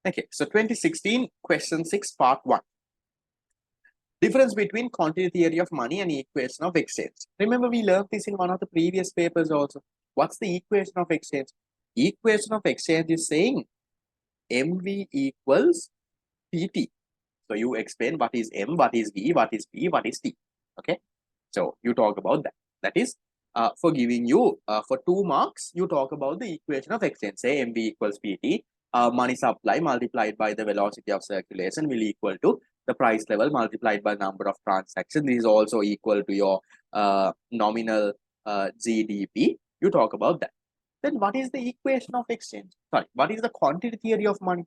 Okay, so 2016, question 6, part 1. Difference between quantity theory of money and equation of exchange. Remember, we learned this in one of the previous papers also. What's the equation of exchange? Equation of exchange is saying MV equals PT. So you explain what is M, what is V, what is P, what is T. Okay, so you talk about that. That is for giving you for 2 marks, you talk about the equation of exchange. Say MV equals PT. Money supply multiplied by the velocity of circulation will equal to the price level multiplied by number of transactions. This is also equal to your nominal GDP. You talk about that. Then what is the equation of exchange? Sorry, what is the quantity theory of money?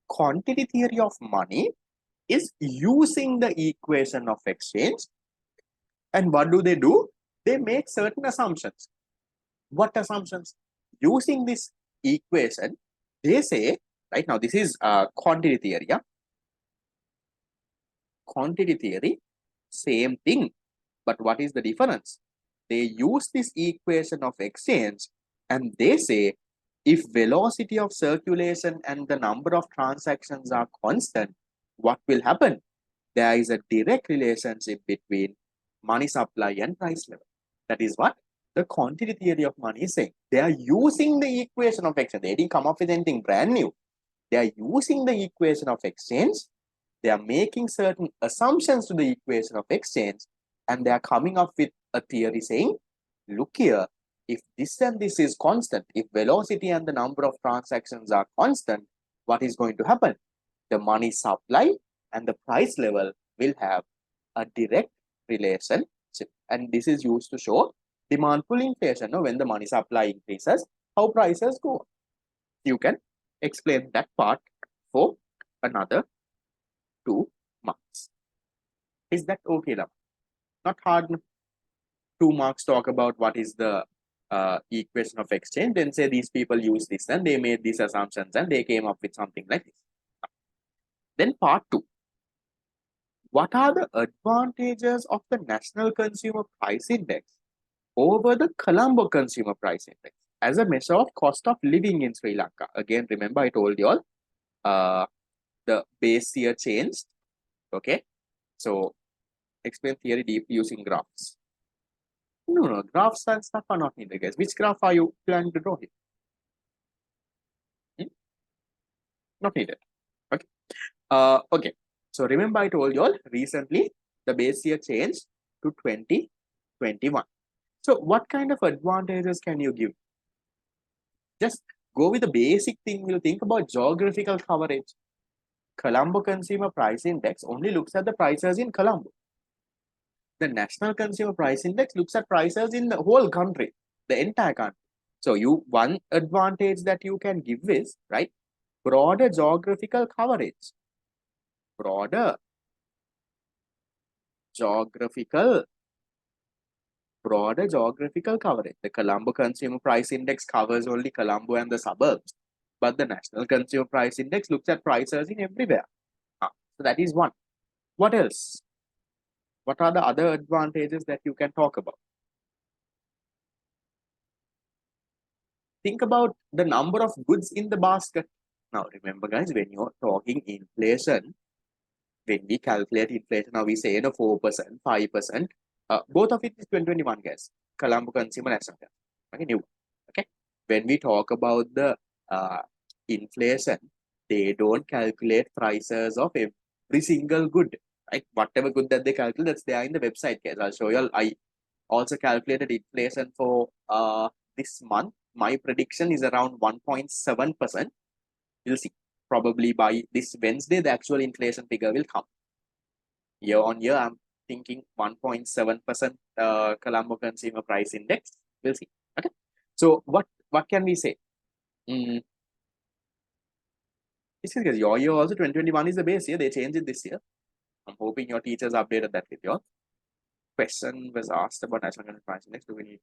Quantity theory of money is using the equation of exchange. And what do? They make certain assumptions. What assumptions? Using this equation, they say, right now, this is quantity theory. Yeah? Quantity theory, same thing. But what is the difference? They use this equation of exchange and they say, if velocity of circulation and the number of transactions are constant, what will happen? There is a direct relationship between money supply and price level. That is what the quantity theory of money is saying. They are using the equation of exchange. They didn't come up with anything brand new. They are using the equation of exchange. They are making certain assumptions to the equation of exchange, and they are coming up with a theory saying, look here, if this and this is constant, if velocity and the number of transactions are constant, what is going to happen? The money supply and the price level will have a direct relationship. And this is used to show demand pull inflation. When the money supply increases, how prices go. You can explain that part for another 2 marks. Is that okay, Lama? Not hard. 2 marks talk about what is the equation of exchange, then say these people use this and they made these assumptions and they came up with something like this. Then part 2. What are the advantages of the National Consumer Price Index over the Colombo Consumer Price Index as a measure of cost of living in Sri Lanka? Again, remember I told you all the base year changed. Okay, so explain theory deep using graphs. No, graphs and stuff are not needed, guys. Which graph are you planning to draw here? Not needed. Okay. Okay. So remember I told you all recently the base year changed to 2021. So what kind of advantages can you give? Just go with the basic thing. We'll think about geographical coverage. Colombo Consumer Price Index only looks at the prices in Colombo. The National Consumer Price Index looks at prices in the whole country, the entire country. So one advantage that you can give is, right, broader geographical coverage. Broader geographical coverage. The Colombo Consumer Price Index covers only Colombo and the suburbs, but the National Consumer Price Index looks at prices in everywhere. So that is one. What else? What are the other advantages that you can talk about? Think about the number of goods in the basket. Now, remember, guys, when you're talking inflation, when we calculate inflation, now we say 4%, 5%. Both of it is 2021, guys. Colombo Consumer National. Okay, new. Okay. When we talk about the inflation, they don't calculate prices of every single good. Right? Whatever good that they calculate, that's there in the website, guys. I'll show you all. I also calculated inflation for this month. My prediction is around 1.7%. We'll see. Probably by this Wednesday, the actual inflation figure will come. Year on year, I'm thinking 1.7% Colombo Consumer Price Index. We'll see. Okay. So what can we say? This is because your year also 2021 is the base year. They changed it this year. I'm hoping your teachers updated that with you. Question was asked about National Consumer Price Index. Do we need?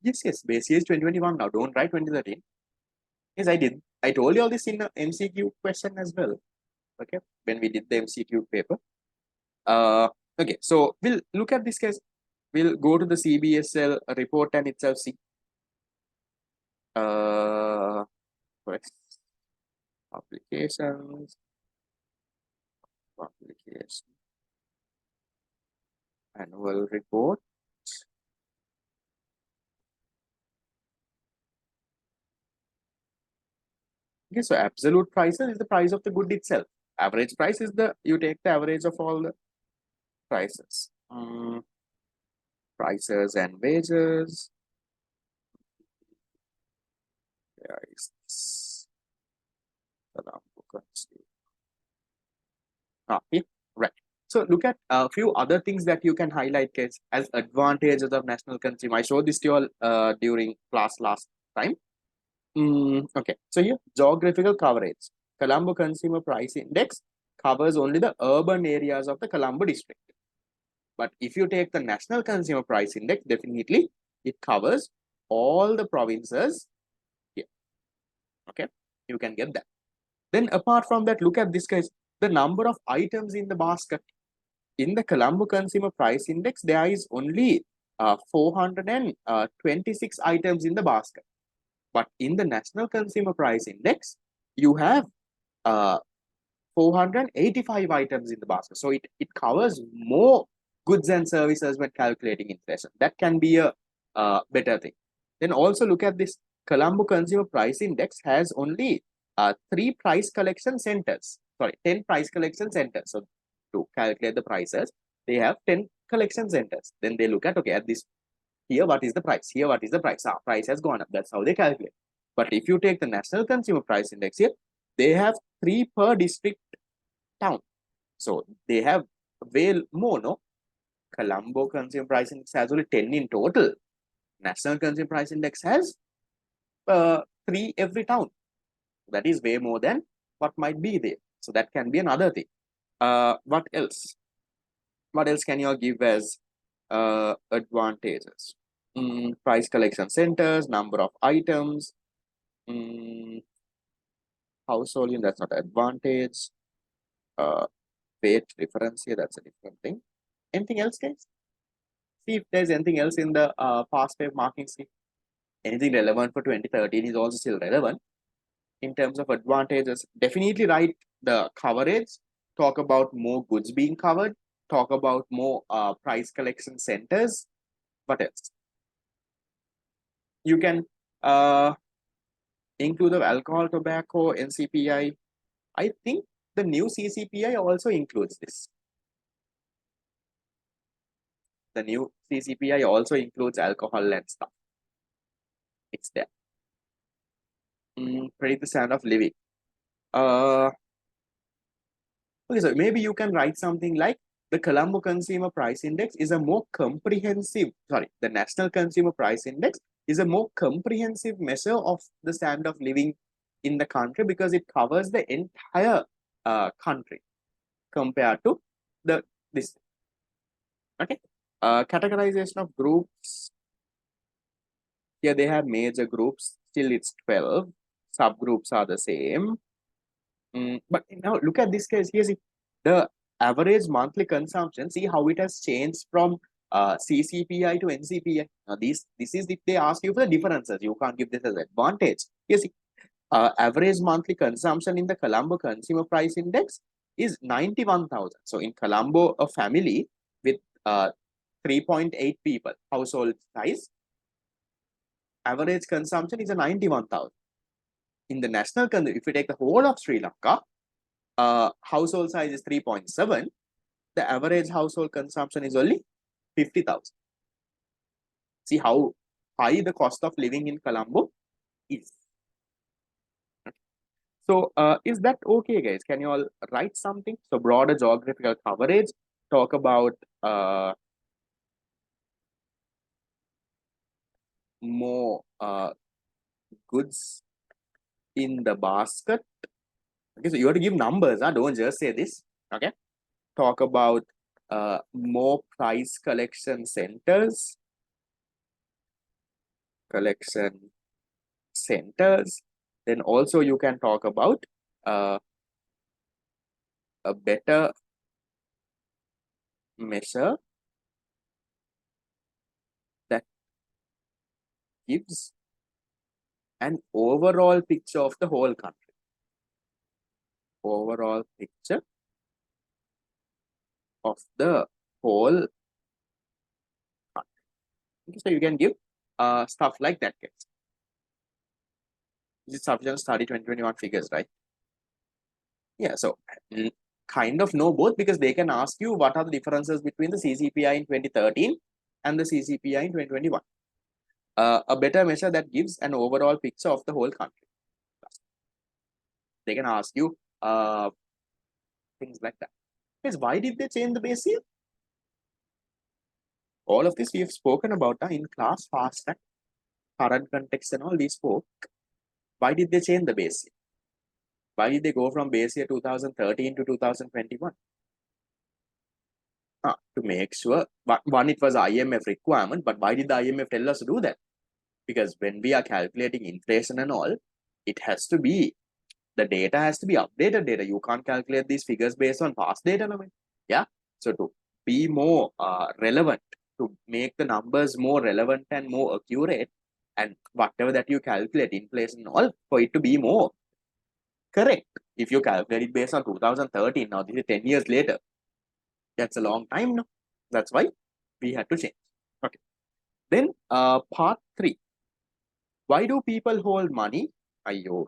Yes. Base year is 2021 now. Don't write 2013. Yes, I did. I told you all this in the MCQ question as well. Okay, when we did the MCQ paper. Okay, so we'll look at this case. We'll go to the CBSL report and itself see. Publication Publications, publication, annual report. Okay, so absolute prices is the price of the good itself. Average price is you take the average of all the prices. Prices and wages. There is this. Okay, right. So look at a few other things that you can highlight as advantages of national consumer. I showed this to you all during class last time. Okay, so here geographical coverage. Colombo Consumer Price Index covers only the urban areas of the Colombo district. But if you take the National Consumer Price Index, definitely it covers all the provinces here. Okay, you can get that. Then apart from that, look at this guys, the number of items in the basket. In the Colombo Consumer Price Index, there is only 426 items in the basket. But in the National Consumer Price Index, you have 485 items in the basket. So it covers more goods and services when calculating inflation. That can be a better thing. Then also look at this. Colombo Consumer Price Index has only 10 price collection centers. So to calculate the prices, they have 10 collection centers. Then they look at, okay, at this, here what is the price? Here what is the price? Price has gone up. That's how they calculate. But if you take the National Consumer Price Index here, they have 3 per district town. So they have way more, no? Colombo Consumer Price Index has only 10 in total. National Consumer Price Index has 3 every town. That is way more than what might be there. So that can be another thing. What else? What else can you all give as advantages? Price collection centers, number of items, household unit, that's not an advantage. Weight difference here, that's a different thing. Anything else, guys? See if there's anything else in the past wave marking scheme. Anything relevant for 2013 is also still relevant. In terms of advantages, definitely write the coverage, talk about more goods being covered, talk about more price collection centers. What else? You can include the alcohol, tobacco, NCPI. I think the new CCPI also includes this. The new CCPI also includes alcohol and stuff. It's there. Predict the standard of living. Okay, so maybe you can write something like the Colombo Consumer Price Index is a more comprehensive, the National Consumer Price Index is a more comprehensive measure of the standard of living in the country because it covers the entire country compared to this. Okay, categorization of groups. Here they have major groups, still it's 12. Subgroups are the same. But now look at this case. Here's the average monthly consumption. See how it has changed from CCPI to NCPI. Now this is if they ask you for the differences. You can't give this as advantage. You see, average monthly consumption in the Colombo Consumer Price Index is 91,000. So in Colombo, a family with 3.8 people household size, average consumption is a 91,000. In the national, if you take the whole of Sri Lanka, household size is 3.7. The average household consumption is only 50,000. See how high the cost of living in Colombo is. So is that okay, guys? Can you all write something? So broader geographical coverage, talk about more goods in the basket. Okay, so you have to give numbers, don't just say this. Okay, talk about more price collection centers. Then also you can talk about a better measure that gives an overall picture of the whole country. overall picture of the whole. Okay, so you can give stuff like that, guys. This is sufficient study 2021 figures, right? Yeah, so kind of know both because they can ask you what are the differences between the CCPI in 2013 and the CCPI in 2021. A better measure that gives an overall picture of the whole country. They can ask you things like that. Because why did they change the base year? All of this we've spoken about in class fast track, current context and all these spoke. Why did they change the base year? Why did they go from base year 2013 to 2021? To make sure, one, it was IMF requirement, but why did the IMF tell us to do that? Because when we are calculating inflation and all, it has to be, the data has to be updated data. You can't calculate these figures based on past data. Yeah. So to be more relevant, to make the numbers more relevant and more accurate, and whatever that you calculate, inflation and all, for it to be more correct. If you calculate it based on 2013, now this is 10 years later. That's a long time now. That's why we had to change. Okay. Then part 3. Why do people hold money?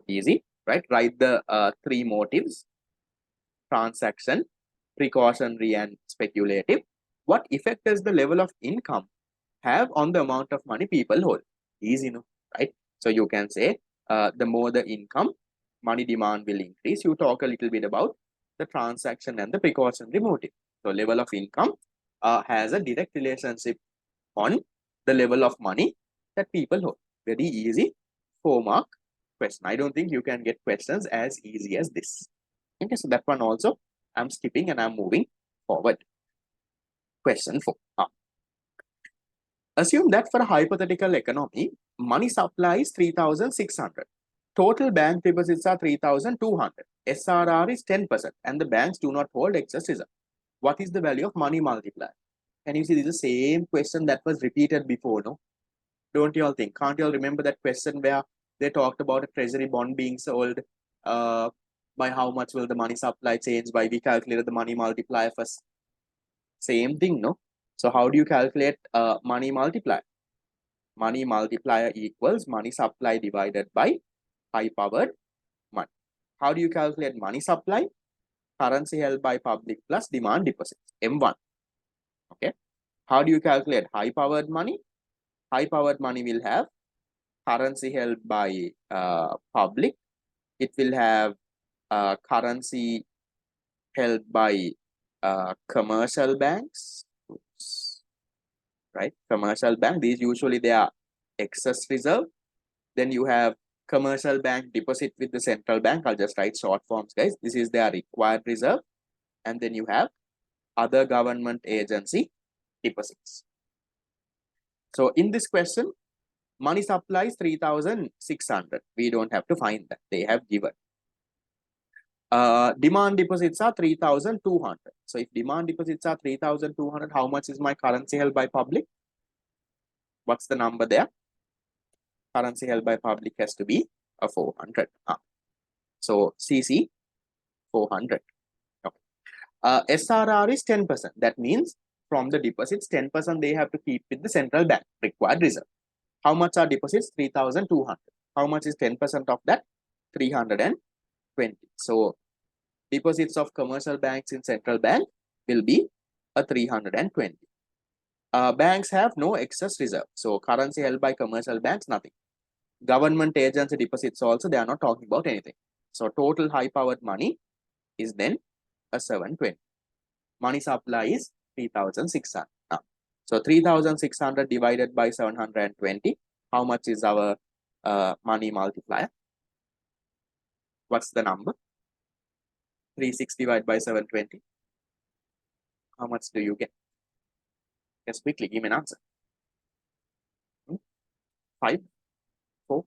Easy, right? Write the 3 motives: transaction, precautionary, and speculative. What effect does the level of income have on the amount of money people hold? Easy, no? Right? So you can say the more the income, money demand will increase. You talk a little bit about the transaction and the precautionary motive. So level of income has a direct relationship on the level of money that people hold. Very easy 4-mark question. I don't think you can get questions as easy as this. Okay, so that one also I'm skipping and I'm moving forward. Question 4. Assume that for a hypothetical economy, money supply is 3,600. Total bank deposits are 3,200. SRR is 10% and the banks do not hold excess reserve. What is the value of money multiplier? Can you see this is the same question that was repeated before, no? Don't you all think? Can't you all remember that question where they talked about a treasury bond being sold? By how much will the money supply change? By we calculated the money multiplier first. Same thing, no? So how do you calculate money multiplier? Money multiplier equals money supply divided by high powered money. How do you calculate money supply? Currency held by public plus demand deposits, M1. Okay. How do you calculate high powered money? High powered money will have currency held by public. It will have currency held by commercial banks. Oops. Right? Commercial bank, these usually they are excess reserve. Then you have commercial bank deposit with the central bank. I'll just write short forms, guys. This is their required reserve. And then you have other government agency deposits. So in this question, money supply is 3,600. We don't have to find that. They have given. Demand deposits are 3,200. So if demand deposits are 3,200, how much is my currency held by public? What's the number there? Currency held by public has to be a 400. So CC 400. Okay. SRR is 10%. That means from the deposits, 10% they have to keep with the central bank required reserve. How much are deposits? 3,200. How much is 10% of that? 320. So deposits of commercial banks in central bank will be a 320. Banks have no excess reserve. So currency held by commercial banks, nothing. Government agency deposits also, they are not talking about anything. So total high powered money is then a 720. Money supply is 3,600. So 3,600 divided by 720. How much is our money multiplier? What's the number? 36 divided by 720. How much do you get? Just quickly give me an answer. 5, 4,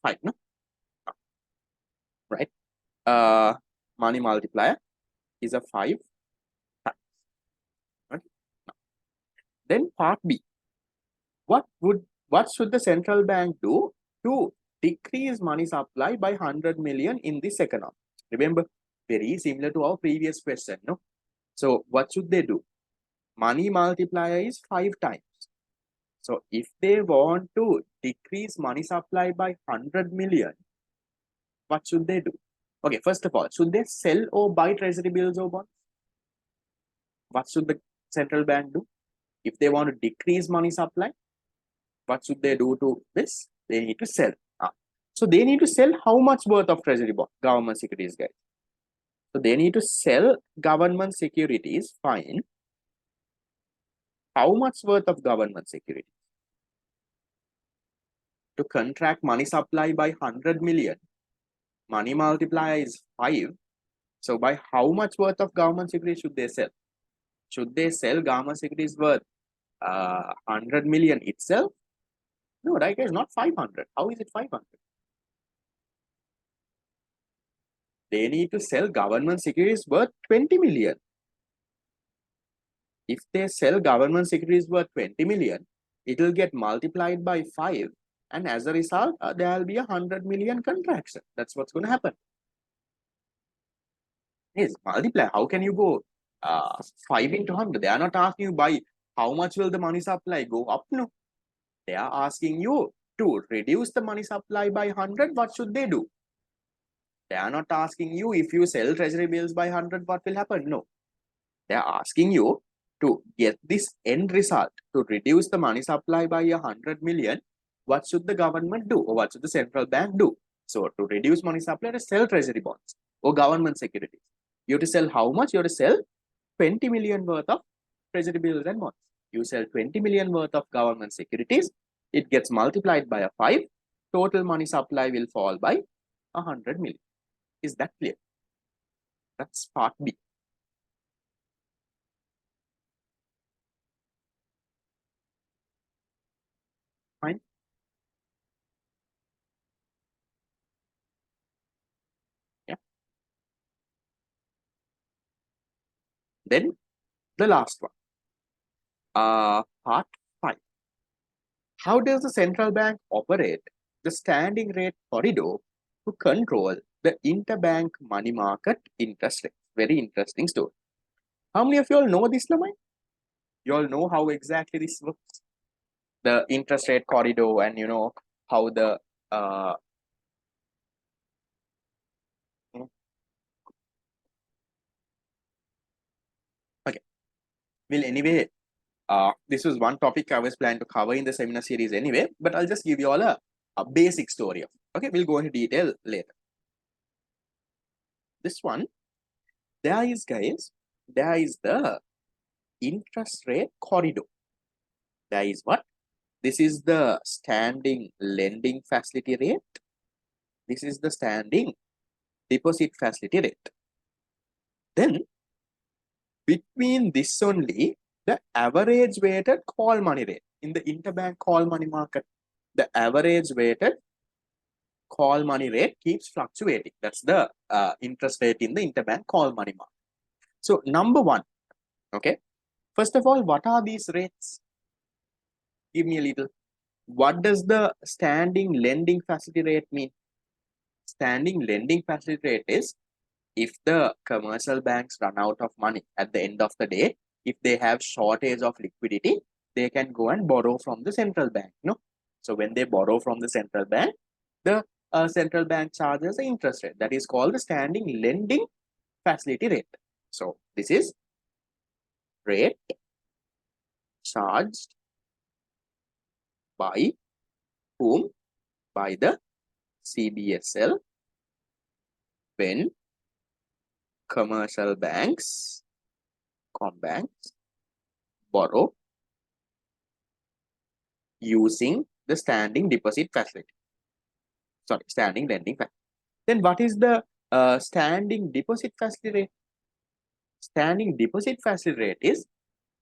5, no? Right. Money multiplier is a 5 times. Right? Then part B. What should the central bank do to decrease money supply by 100 million in this economy. Remember, very similar to our previous question, no? So what should they do? Money multiplier is 5 times. So if they want to decrease money supply by 100 million, what should they do? Okay, first of all, should they sell or buy treasury bills or bonds? What should the central bank do? If they want to decrease money supply, what should they do to this? They need to sell. So they need to sell how much worth of treasury bond? Government securities, guys. So they need to sell government securities, fine. How much worth of government securities? To contract money supply by 100 million, money multiplier is 5. So by how much worth of government securities should they sell? Should they sell government securities worth 100 million itself? No, right? It's not 500. How is it 500? They need to sell government securities worth 20 million. If they sell government securities worth 20 million, it will get multiplied by 5. And as a result, there will be 100 million contraction. That's what's going to happen. Yes, multiply. How can you go 5 into 100? They are not asking you by how much will the money supply go up. No. They are asking you to reduce the money supply by 100. What should they do? They are not asking you if you sell treasury bills by 100, what will happen? No. They are asking you to get this end result, to reduce the money supply by 100 million. What should the government do, or what should the central bank do? So to reduce money supply, to sell treasury bonds or government securities. You have to sell how much? You have to sell 20 million worth of treasury bills and bonds. You sell 20 million worth of government securities, it gets multiplied by a 5. Total money supply will fall by 100 million. Is that clear? That's part B. Fine. Yeah. Then the last one. Part 5. How does the central bank operate the standing rate corridor to control the interbank money market interest rate? Very interesting story. How many of you all know this, Lamai? You all know how exactly this works? The interest rate corridor, and you know how the okay. Well, anyway, this was one topic I was planning to cover in the seminar series anyway, but I'll just give you all a basic story of it. Okay, we'll go into detail later. This one, there is the interest rate corridor. There is what? This is the standing lending facility rate. This is the standing deposit facility rate. Then between this only, the average weighted call money rate in the interbank call money market, the average weighted call money rate keeps fluctuating. That's the interest rate in the interbank call money market. So number one, okay. First of all, what are these rates? Give me a little. What does the standing lending facility rate mean? Standing lending facility rate is if the commercial banks run out of money at the end of the day, if they have shortage of liquidity, they can go and borrow from the central bank. No? So when they borrow from the central bank, the central bank charges the interest rate. That is called the standing lending facility rate. So this is rate charged by whom? By the CBSL when commercial banks, banks borrow using the standing deposit facility. Sorry, standing lending facility. Then what is the standing deposit facility rate? Standing deposit facility rate is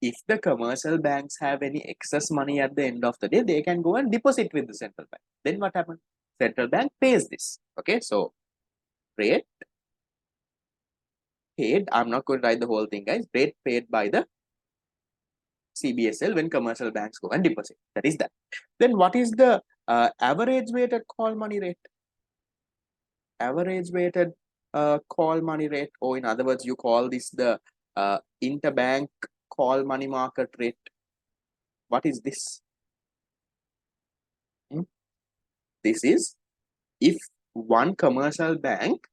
if the commercial banks have any excess money at the end of the day, they can go and deposit with the central bank. Then what happens? Central bank pays this. Okay, so rate paid, I'm not going to write the whole thing, guys. Rate paid by the CBSL when commercial banks go and deposit. That is that. Then what is the average weighted call money rate. Average weighted call money rate, or in other words, you call this the interbank call money market rate. What is this? This is if one commercial bank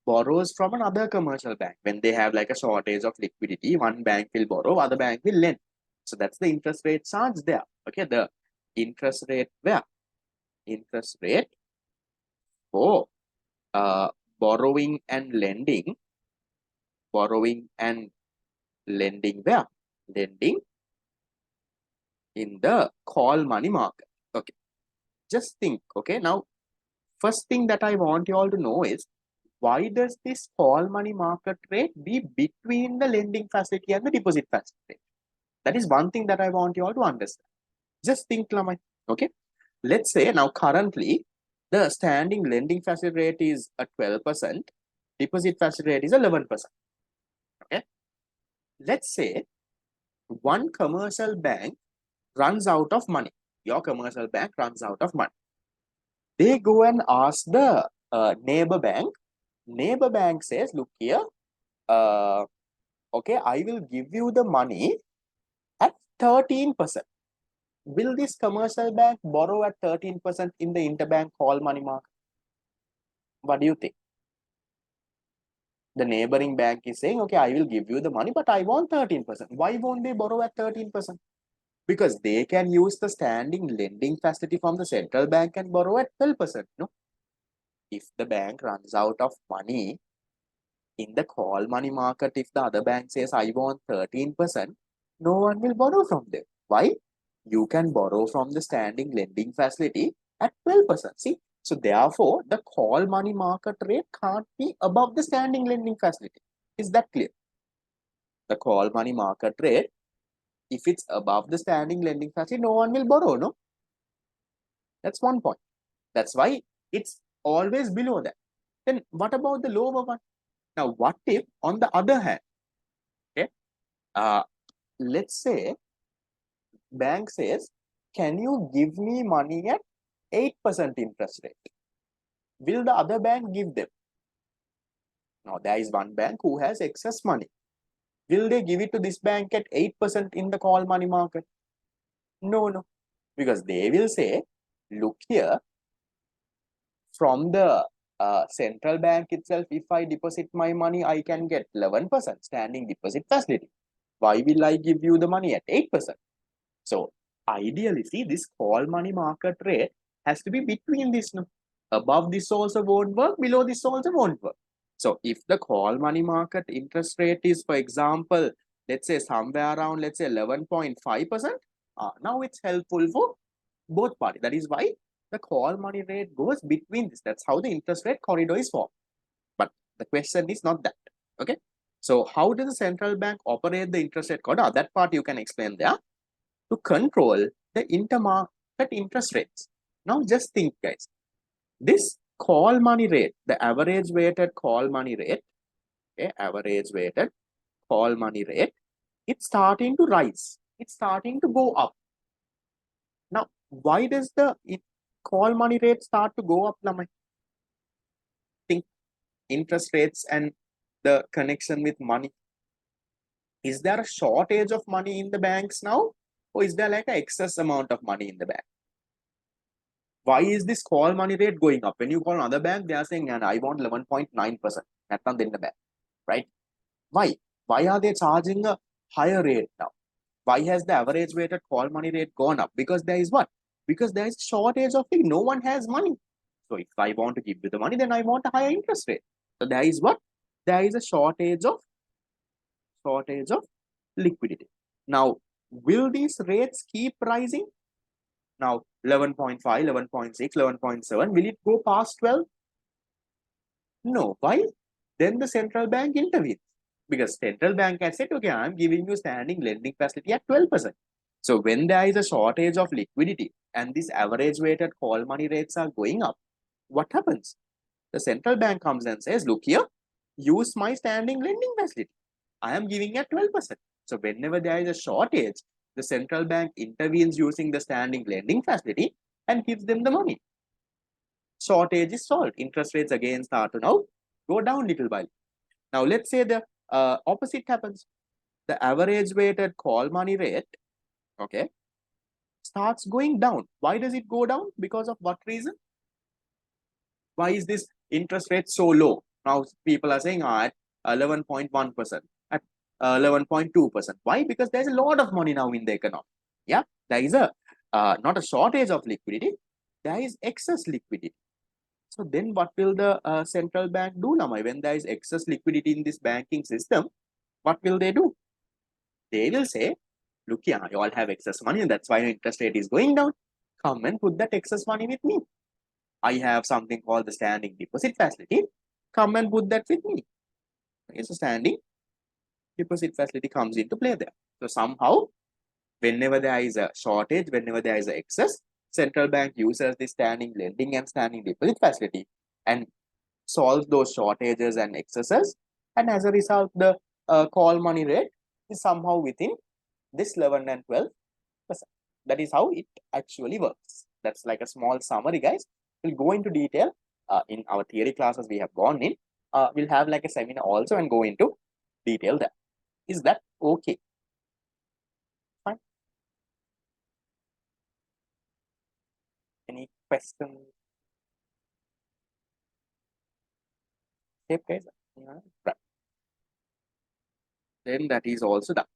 borrows from another commercial bank. When they have like a shortage of liquidity, one bank will borrow, other bank will lend. So that's the interest rate charge there. Okay, the interest rate where? Interest rate for uh, borrowing and lending. Borrowing and lending where? Lending in the call money market. Okay, just think. Okay, now first thing that I want you all to know is, why does this call money market rate be between the lending facility and the deposit facility? That is one thing that I want you all to understand. Just think, Lamai. Okay, let's say now currently the standing lending facility rate is at 12%, deposit facility rate is 11%. Okay, let's say one commercial bank runs out of money. Your commercial bank runs out of money. They go and ask the neighbor bank. Neighbor bank says, look here, okay, I will give you the money at 13%. Will this commercial bank borrow at 13% in the interbank call money market? What do you think? The neighboring bank is saying, okay, I will give you the money, but I want 13%. Why won't they borrow at 13%? Because they can use the standing lending facility from the central bank and borrow at 12%. No? If the bank runs out of money in the call money market, if the other bank says, I want 13%, no one will borrow from them. Why? You can borrow from the standing lending facility at 12%. See, so therefore, the call money market rate can't be above the standing lending facility. Is that clear? The call money market rate, if it's above the standing lending facility, no one will borrow, no? That's one point. That's why it's always below that. Then what about the lower one? Now, what if on the other hand, okay, let's say bank says, can you give me money at 8% interest rate? Will the other bank give them? Now, there is one bank who has excess money. Will they give it to this bank at 8% in the call money market? No, no. Because they will say, look here, from the central bank itself, if I deposit my money, I can get 11% standing deposit facility. Why will I give you the money at 8%? So, ideally, see, this call money market rate has to be between this. No? Above this also won't work, below this also won't work. So, if the call money market interest rate is, for example, let's say somewhere around, let's say 11.5%, now it's helpful for both parties. That is why the call money rate goes between this. That's how the interest rate corridor is formed. But the question is not that. Okay. So, how does the central bank operate the interest rate corridor? That part you can explain there. To control the intermarket interest rates. Now just think, guys, this call money rate, the average weighted call money rate, okay, average weighted call money rate, it's starting to rise. It's starting to go up. Now, why does the call money rate start to go up, Lamai? Think interest rates and the connection with money. Is there a shortage of money in the banks now? Or is there like an excess amount of money in the bank? Why is this call money rate going up? When you call another bank, they are saying, and I want 11.9%. That's not in the bank, right? Why? Why are they charging a higher rate now? Why has the average weighted call money rate gone up? Because there is what? Because there is a shortage of thing. No one has money. So if I want to give you the money, then I want a higher interest rate. So there is what? There is a shortage of liquidity. Now, will these rates keep rising? Now, 11.5, 11.6, 11.7, will it go past 12? No. Why? Then the central bank intervenes. Because central bank has said, okay, I'm giving you standing lending facility at 12%. So when there is a shortage of liquidity and these average weighted call money rates are going up, what happens? The central bank comes and says, look here, use my standing lending facility. I am giving at 12%. So whenever there is a shortage, the central bank intervenes using the standing lending facility and gives them the money. Shortage is solved. Interest rates again start to now go down little by little. Now let's say the opposite happens. The average weighted call money rate, okay, starts going down. Why does it go down? Because of what reason? Why is this interest rate so low? Now people are saying at 11.1%, at 11.2%. Why? Because there's a lot of money now in the economy. Yeah, there is a not a shortage of liquidity, there is excess liquidity. So then what will the central bank do now? When there is excess liquidity in this banking system, what will they do? They will say, look here, you all have excess money and that's why your interest rate is going down. Come and put that excess money with me. I have something called the standing deposit facility. Come and put that with me. Okay, so standing deposit facility comes into play there. So somehow, whenever there is a shortage, whenever there is an excess, central bank uses the standing lending and standing deposit facility and solves those shortages and excesses. And as a result, the call money rate is somehow within this 11 and 12%. That is how it actually works. That's like a small summary, guys. We'll go into detail in our theory classes we have gone in. We'll have like a seminar also and go into detail there. Is that okay? Fine. Any questions? Yep, guys. Yeah. Right. Then that is also done.